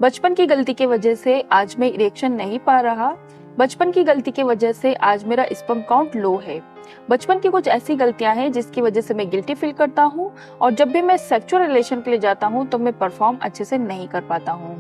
बचपन की गलती की वजह से आज मैं इरेक्शन नहीं पा रहा। बचपन की गलती की वजह से आज मेरा स्पर्म काउंट लो है। बचपन की कुछ ऐसी गलतियां हैं जिसकी वजह से मैं गिल्टी फील करता हूं और जब भी मैं सेक्सुअल रिलेशन के लिए जाता हूं तो मैं परफॉर्म अच्छे से नहीं कर पाता हूं।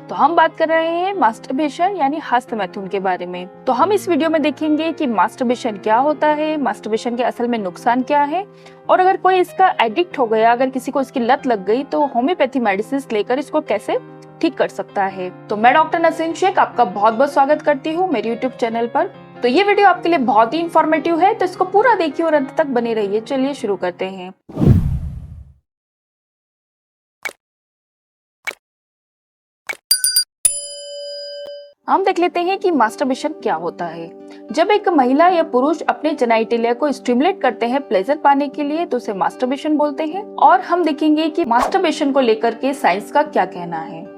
तो हम बात कर रहे हैं मास्टरबेशन यानी हस्तमैथुन के बारे में। तो हम इस वीडियो में देखेंगे कि मास्टरबेशन क्या होता है, मास्टरबेशन के असल में नुकसान क्या है, और अगर कोई इसका एडिक्ट हो गया, अगर किसी को इसकी लत लग गई तो होम्योपैथी मेडिसिन लेकर इसको कैसे ठीक कर सकता है। तो मैं डॉक्टर नसीम शेख आपका बहुत बहुत स्वागत करती हूँ मेरे यूट्यूब चैनल पर। तो ये वीडियो आपके लिए बहुत ही इंफॉर्मेटिव है, तो इसको पूरा देखिए और अंत तक बने रहिए। चलिए शुरू करते हैं। हम देख लेते हैं कि मास्टरबेशन क्या होता है। जब एक महिला या पुरुष अपने जेनिटलिया को स्टिमुलेट करते हैं प्लेजर पाने के लिए तो उसे मास्टरबेशन बोलते हैं। और हम देखेंगे कि मास्टरबेशन को लेकर के साइंस का क्या कहना है।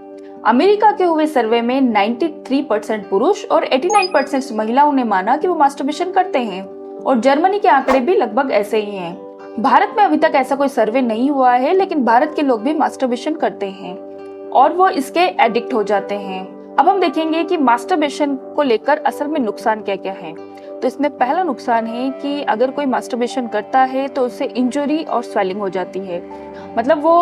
अमेरिका के हुए सर्वे में 93% पुरुष और 89% महिलाओं ने माना कि वो मास्टरबेशन करते हैं, और जर्मनी के आंकड़े भी लगभग ऐसे ही हैं। भारत में अभी तक ऐसा कोई सर्वे नहीं हुआ है, लेकिन भारत के लोग भी मास्टरबेशन करते हैं और वो इसके एडिक्ट हो जाते हैं। अब हम देखेंगे कि मास्टरबेशन को लेकर असल में नुकसान क्या क्या है। तो इसमें पहला नुकसान है कि अगर कोई मास्टरबेशन करता है तो उससे इंजरी और स्वेलिंग हो जाती है। मतलब वो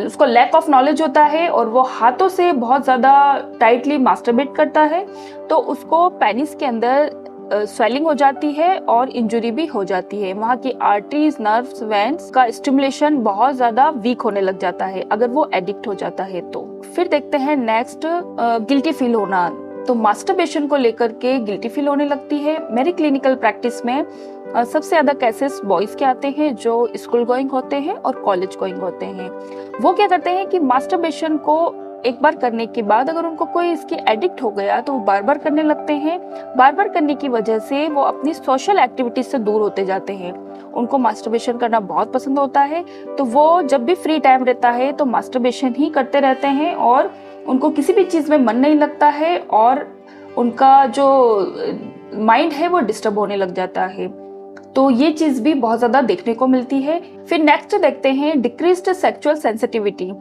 उसको लैक ऑफ नॉलेज होता है और वो हाथों से बहुत ज़्यादा टाइटली मास्टरबेट करता है, तो उसको पेनिस के अंदर स्वेलिंग हो जाती है और इंजरी भी हो जाती है। वहाँ की आर्टरीज, नर्व्स, वेन्स का स्टिमुलेशन बहुत ज़्यादा वीक होने लग जाता है अगर वो एडिक्ट हो जाता है तो। फिर देखते हैं नेक्स्ट, गिल्टी फील होना। तो मास्टरबेशन को लेकर के गिल्टी फील होने लगती है। मेरी क्लिनिकल प्रैक्टिस में सबसे ज्यादा केसेस बॉयज के आते हैं जो स्कूल गोइंग होते हैं और कॉलेज गोइंग होते हैं। वो क्या करते हैं कि मास्टरबेशन को एक बार करने के बाद अगर उनको कोई इसकी एडिक्ट हो गया तो वो बार बार करने लगते हैं। बार बार करने की वजह से वो अपनी सोशल एक्टिविटीज से दूर होते जाते हैं। उनको मास्टरबेशन करना बहुत पसंद होता है, तो वो जब भी फ्री टाइम रहता है तो मास्टरबेशन ही करते रहते हैं और उनको किसी भी चीज में मन नहीं लगता है और उनका जो माइंड है वो डिस्टर्ब होने लग जाता है। तो ये चीज भी बहुत ज्यादा देखने को मिलती है। फिर नेक्स्ट देखते हैं डिक्रीज्ड सेक्सुअल सेंसिटिविटी।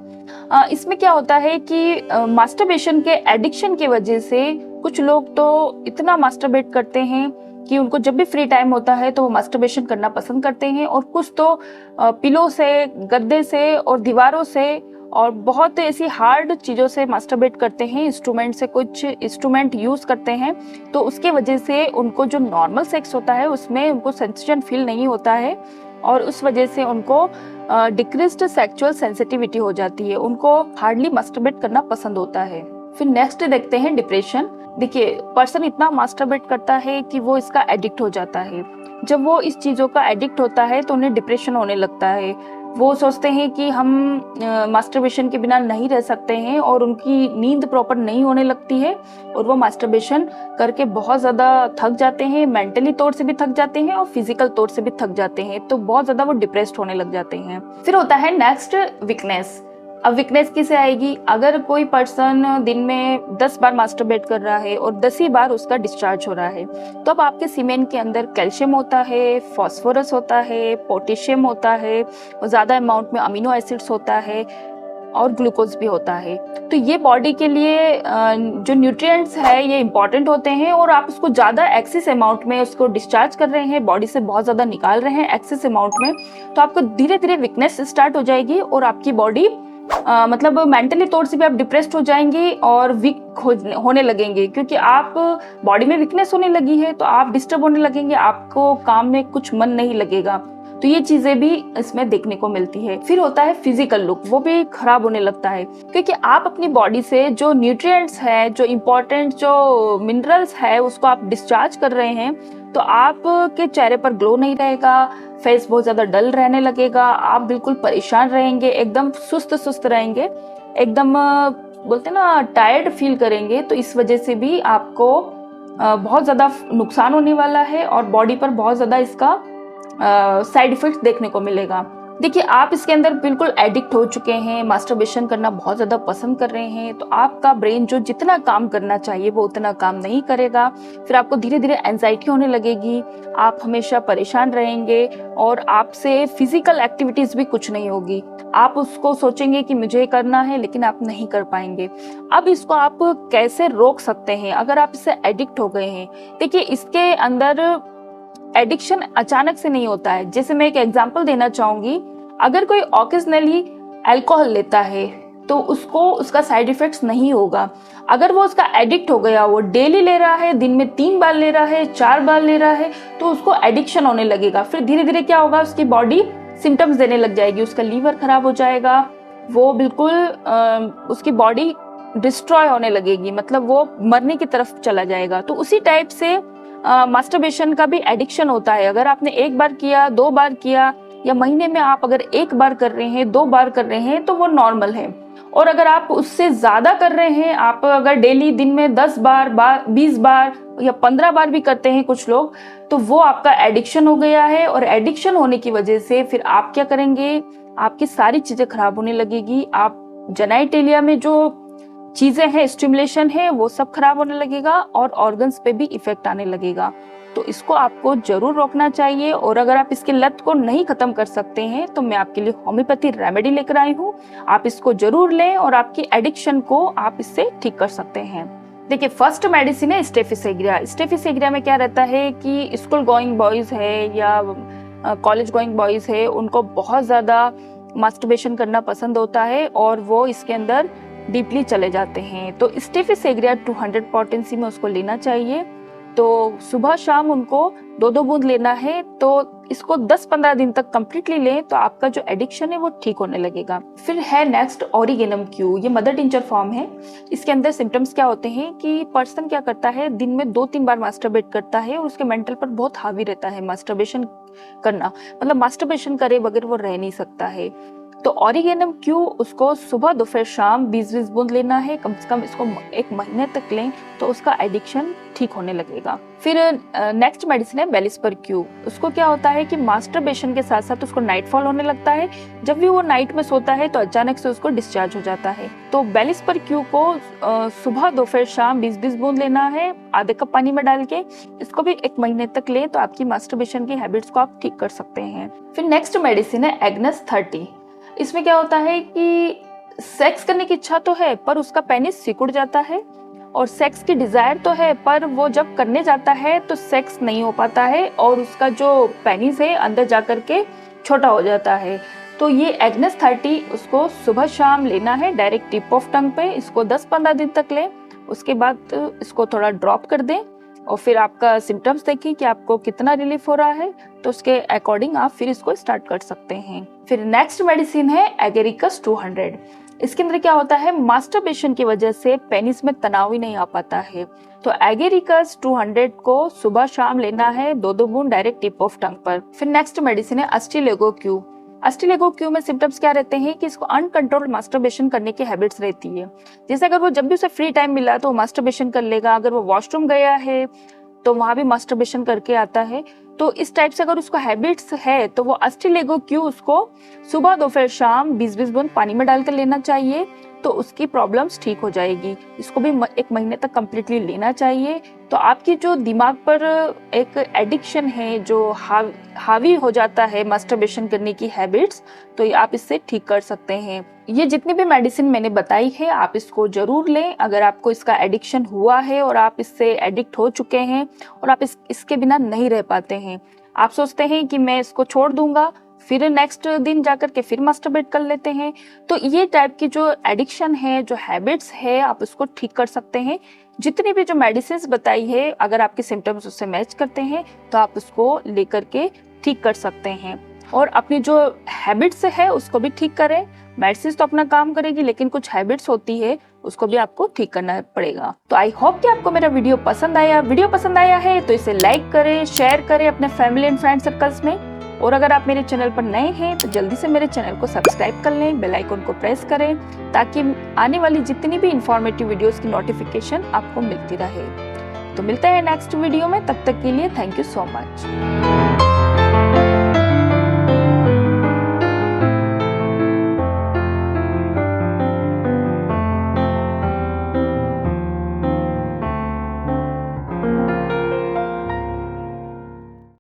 इसमें क्या होता है कि मास्टरबेशन के एडिक्शन की वजह से कुछ लोग तो इतना मास्टरबेट करते हैं कि उनको जब भी फ्री टाइम होता है तो वो मास्टरबेशन करना पसंद करते हैं, और कुछ तो पिलो से, गद्दे से और दीवारों से और बहुत ऐसी हार्ड चीज़ों से मास्टरबेट करते हैं। इंस्ट्रूमेंट से, कुछ इंस्ट्रूमेंट यूज़ करते हैं, तो उसके वजह से उनको जो नॉर्मल सेक्स होता है उसमें उनको सेंसेशन फील नहीं होता है और उस वजह से उनको डिक्रीज्ड सेक्सुअल सेंसिटिविटी हो जाती है। उनको हार्डली मास्टरबेट करना पसंद होता है। फिर नेक्स्ट देखते हैं डिप्रेशन। देखिए, पर्सन इतना मास्टरबेट करता है कि वो इसका एडिक्ट हो जाता है। जब वो इस चीज़ों का एडिक्ट होता है तो उन्हें डिप्रेशन होने लगता है। वो सोचते हैं कि हम मास्टरबेशन के बिना नहीं रह सकते हैं और उनकी नींद प्रॉपर नहीं होने लगती है और वो मास्टरबेशन करके बहुत ज़्यादा थक जाते हैं। मेंटली तौर से भी थक जाते हैं और फिजिकल तौर से भी थक जाते हैं, तो बहुत ज़्यादा वो डिप्रेस्ड होने लग जाते हैं। फिर होता है नेक्स्ट, वीकनेस। अब वीकनेस किसे आएगी? अगर कोई पर्सन दिन में 10 बार मास्टरबेट कर रहा है और 10 ही बार उसका डिस्चार्ज हो रहा है, तो अब आपके सीमेन के अंदर कैल्शियम होता है, फास्फोरस होता है, पोटेशियम होता है, और ज़्यादा अमाउंट में अमीनो एसिड्स होता है और ग्लूकोज भी होता है। तो ये बॉडी के लिए जो न्यूट्रिएंट्स है ये इंपॉर्टेंट होते हैं, और आप उसको ज़्यादा एक्सेस अमाउंट में उसको डिस्चार्ज कर रहे हैं, बॉडी से बहुत ज़्यादा निकाल रहे हैं एक्सेस अमाउंट में, तो आपको धीरे धीरे वीकनेस स्टार्ट हो जाएगी और आपकी बॉडी मतलब मेंटली तौर से भी आप डिप्रेस्ड हो जाएंगे और वीक होने लगेंगे, क्योंकि आप बॉडी में वीकनेस होने लगी है तो आप डिस्टर्ब होने लगेंगे, आपको काम में कुछ मन नहीं लगेगा। तो ये चीजें भी इसमें देखने को मिलती है। फिर होता है फिजिकल लुक, वो भी खराब होने लगता है, क्योंकि आप अपनी बॉडी से जो न्यूट्रिएंट्स है, जो इम्पोर्टेंट जो मिनरल्स है उसको आप डिस्चार्ज कर रहे हैं, तो आपके चेहरे पर ग्लो नहीं रहेगा, फेस बहुत ज्यादा डल रहने लगेगा, आप बिल्कुल परेशान रहेंगे, एकदम सुस्त सुस्त रहेंगे, एकदम बोलते ना टायर्ड फील करेंगे। तो इस वजह से भी आपको बहुत ज्यादा नुकसान होने वाला है और बॉडी पर बहुत ज्यादा इसका साइड इफेक्ट देखने को मिलेगा। देखिए, आप इसके अंदर बिल्कुल एडिक्ट हो चुके हैं, मास्टरबेशन करना बहुत ज़्यादा पसंद कर रहे हैं, तो आपका ब्रेन जो जितना काम करना चाहिए वो उतना काम नहीं करेगा। फिर आपको धीरे धीरे एंजाइटी होने लगेगी, आप हमेशा परेशान रहेंगे और आपसे फिजिकल एक्टिविटीज़ भी कुछ नहीं होगी। आप उसको सोचेंगे कि मुझे करना है, लेकिन आप नहीं कर पाएंगे। अब इसको आप कैसे रोक सकते हैं अगर आप इससे एडिक्ट हो गए हैं? देखिए, इसके अंदर एडिक्शन अचानक से नहीं होता है। जैसे मैं एक एग्जांपल देना चाहूंगी, अगर कोई ऑकेजनली अल्कोहल लेता है तो उसको उसका साइड इफेक्ट्स नहीं होगा। अगर वो उसका एडिक्ट हो गया, वो डेली ले रहा है, दिन में 3 बार ले रहा है, 4 बार ले रहा है, तो उसको एडिक्शन होने लगेगा। फिर धीरे धीरे क्या होगा, उसकी बॉडी सिम्टम्स देने लग जाएगी, उसका लीवर खराब हो जाएगा, वो बिल्कुल उसकी बॉडी डिस्ट्रॉय होने लगेगी, मतलब वो मरने की तरफ चला जाएगा। तो उसी टाइप से मास्टरबेशन का भी एडिक्शन होता है। अगर आपने 1 बार किया, 2 बार किया, या महीने में आप अगर 1 बार कर रहे हैं, 2 बार कर रहे हैं, तो वो नॉर्मल है। और अगर आप उससे ज्यादा कर रहे हैं, आप अगर डेली दिन में 10 बार 20 बार या 15 बार भी करते हैं कुछ लोग, तो वो आपका एडिक्शन हो गया है। और एडिक्शन होने की वजह से फिर आप क्या करेंगे, आपकी सारी चीजें खराब होने लगेगी। आप जेनाइटेलिया में जो चीजें हैं, स्टिमुलेशन है, वो सब खराब होने लगेगा और ऑर्गन्स पे भी इफेक्ट आने लगेगा। तो इसको आपको जरूर रोकना चाहिए। और अगर आप इसकी लत को नहीं खत्म कर सकते हैं तो मैं आपके लिए होम्योपैथी रेमेडी लेकर आई हूँ, आप इसको जरूर लें और आपकी एडिक्शन को आप इससे ठीक कर सकते हैं। देखिए, फर्स्ट मेडिसिन है स्टेफिस एग्रिया। स्टेफिस एग्रिया में क्या रहता है कि स्कूल गोइंग बॉयज है या कॉलेज गोइंग बॉयज है, उनको बहुत ज्यादा मास्टरबेशन करना पसंद होता है और वो इसके अंदर डीपली चले जाते हैं। तो स्टेफिस एग्रिया 200 पोटेंसी में उसको लेना चाहिए। तो सुबह शाम उनको 2-2 बूंद लेना है। तो इसको 10-15 दिन तक कंप्लीटली लें तो आपका जो एडिक्शन है वो ठीक होने लगेगा। फिर है नेक्स्ट ऑरिगेनम क्यू। ये मदर टिंचर फॉर्म है। इसके अंदर सिम्टम्स क्या होते हैं कि पर्सन क्या करता है, दिन में 2-3 बार मास्टरबेट करता है और उसके मेंटल पर बहुत हावी रहता है मास्टरबेशन करना, मतलब मास्टरबेशन करे बगैर वो रह नहीं सकता है। तो ऑरिगेनम क्यू उसको सुबह दोपहर शाम 20-20 बूंद लेना है, कम से कम इसको 1 महीने तक लें तो उसका एडिक्शन ठीक होने लगेगा। फिर नेक्स्ट मेडिसिन है बेलिस्पर क्यू। उसको क्या होता है कि मास्टरबेशन के साथ साथ उसको नाइटफॉल होने लगता है। जब भी वो नाइट में सोता है तो अचानक से उसको डिस्चार्ज हो जाता है। तो बेलिस्पर क्यू को सुबह दोपहर शाम 20-20 बूंद लेना है, आधे कप पानी में डाल के। इसको भी 1 महीने तक लें तो आपकी मास्टरबेशन की हैबिट्स को आप ठीक कर सकते हैं। फिर नेक्स्ट मेडिसिन है एग्नेस 30। इसमें क्या होता है कि सेक्स करने की इच्छा तो है पर उसका पेनिस सिकुड़ जाता है, और सेक्स की डिजायर तो है पर वो जब करने जाता है तो सेक्स नहीं हो पाता है और उसका जो पेनिस है अंदर जाकर के छोटा हो जाता है। तो ये एग्नेस 30 उसको सुबह शाम लेना है डायरेक्ट टिप ऑफ टंग पे। इसको 10-15 दिन तक लें, उसके बाद इसको थोड़ा ड्रॉप कर दें और फिर आपका सिम्टम्स देखिए कि आपको कितना रिलीफ हो रहा है, तो उसके अकॉर्डिंग आप फिर इसको स्टार्ट कर सकते हैं। फिर नेक्स्ट मेडिसिन है एगेरिकस 200। इसके अंदर क्या होता है, मास्टरबेशन की वजह से पेनिस में तनाव ही नहीं आ पाता है। तो एगेरिकस 200 को सुबह शाम लेना है 2-2 बूंद डायरेक्ट टिप ऑफ टंग पर। फिर नेक्स्ट मेडिसिन है अस्टिलेगो क्यू। अस्टिलेगो क्यू में सिम्टम्स क्या रहते हैं कि इसको अनकंट्रोल्ड मास्टरबेशन करने की हैबिट्स रहती है। जैसे अगर वो जब भी उसे फ्री टाइम मिला तो मास्टरबेशन कर लेगा, अगर वो वॉशरूम गया है तो वहां भी मास्टरबेशन करके आता है। तो इस टाइप से अगर उसको हैबिट्स है तो वो अस्टिलेगो क्यू उसको सुबह दोपहर शाम 20-20 बूंद पानी में डालकर लेना चाहिए, तो उसकी प्रॉब्लम्स ठीक हो जाएगी। इसको भी 1 महीने तक कंप्लीटली लेना चाहिए। तो आपकी जो दिमाग पर एक एडिक्शन है, जो हावी हो जाता है मास्टरबेशन करने की हैबिट्स, तो आप इससे ठीक कर सकते हैं। ये जितनी भी मेडिसिन मैंने बताई है आप इसको जरूर लें। अगर आपको इसका एडिक्शन हुआ है और आप इससे एडिक्ट हो चुके हैं और आप इसके बिना नहीं रह पाते हैं, आप सोचते हैं कि मैं इसको छोड़ दूंगा, फिर नेक्स्ट दिन जाकर के फिर मास्टरबेट कर लेते हैं, तो ये टाइप की जो एडिक्शन है, जो हैबिट्स है, आप उसको ठीक कर सकते हैं। जितनी भी जो मेडिसिन बताई है, अगर आपके सिम्टम्स उससे मैच करते हैं तो आप उसको लेकर के ठीक कर सकते हैं। और अपनी जो हैबिट्स है उसको भी ठीक करें। मेडिसिन तो अपना काम करेगी, लेकिन कुछ हैबिट्स होती है उसको भी आपको ठीक करना पड़ेगा। तो आई होप कि आपको मेरा वीडियो पसंद आया है तो इसे लाइक करें, शेयर करें अपने फैमिली एंड फ्रेंड सर्कल्स में। और अगर आप मेरे चैनल पर नए हैं तो जल्दी से मेरे चैनल को सब्सक्राइब कर लें, बेल आइकन को प्रेस करें, ताकि आने वाली जितनी भी इंफॉर्मेटिव वीडियोस की नोटिफिकेशन आपको मिलती रहे। तो मिलते हैं नेक्स्ट वीडियो में, तब तक के लिए थैंक यू सो मच।